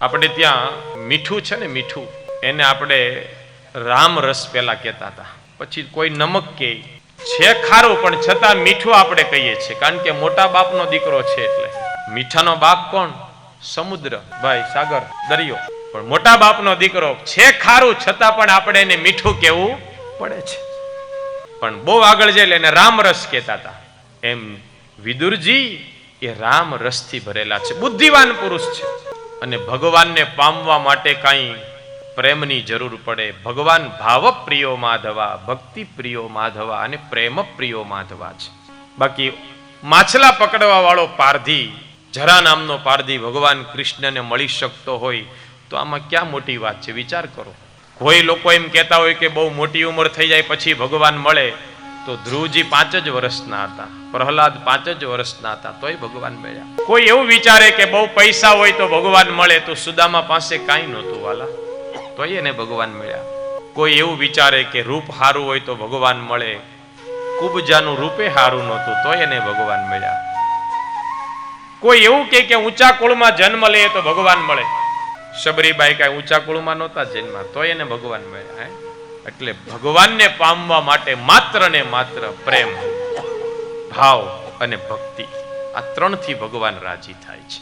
આપણે ત્યાં મીઠું છે ને, મીઠું એને આપણે રામ રસ પેલા કહેતા હતા, પછી કોઈ નમક કહે છે, ખારું પણ છતાં મીઠું આપણે કહીએ છીએ, કારણ કે મોટા બાપનો દીકરો છે. એટલે મીઠાનો બાપ કોણ? સમુદ્ર, ભાઈ સાગર, દરિયો. પણ મોટા બાપનો દીકરો છે ખારું, છતાં પણ આપણે એને મીઠું કહેવું પડે છે. પણ બહુ આગળ જઈને એને રામ રસ કહેતા હતા. એમ વિદુરજી એ રામ રસથી ભરેલા છે, બુદ્ધિવાન પુરુષ છે. અને ભગવાનને પામવા માટે કાંઈ પ્રેમની જરૂર પડે. ભગવાન ભાવ પ્રિયો માધવા, ભક્તિ પ્રિયો માધવા અને પ્રેમ પ્રિયો માધવા છે. બાકી માછલા પકડવા વાળો પારધી, જરા નામનો પારધી ભગવાન કૃષ્ણને મળી શકતો હોય તો આમાં ક્યાં મોટી વાત છે? વિચાર કરો. કોઈ લોકો એમ કહેતા હોય કે બહુ મોટી ઉંમર થઈ જાય પછી ભગવાન મળે, તો ધ્રુવજી 5 જ વર્ષના હતા, પ્રહલાદ 5 જ વર્ષના હતા, તોય ભગવાન મળ્યા. કોઈ એવું વિચારે કે બહુ પૈસા હોય તો ભગવાન મળે, તો સુદામા પાસે કાંઈ નહોતું વાલા, તોય એને ભગવાન મળ્યા. કોઈ એવું વિચારે કે રૂપ સારું હોય તો ભગવાન મળે, કુબજાનું રૂપે સારું નહોતું, તોય એને ભગવાન મળ્યા. કોઈ એવું કે ઊંચા કુળમાં જન્મ લે તો ભગવાન મળે, શબરીબાઈ કાંઈ ઊંચા કુળમાં નહોતા જન્મા, તોય એને ભગવાન મળ્યા. એટલે ભગવાનને પામવા માટે માત્ર ને માત્ર પ્રેમ, ભાવ અને ભક્તિ, આ 3થી ભગવાન રાજી થાય છે.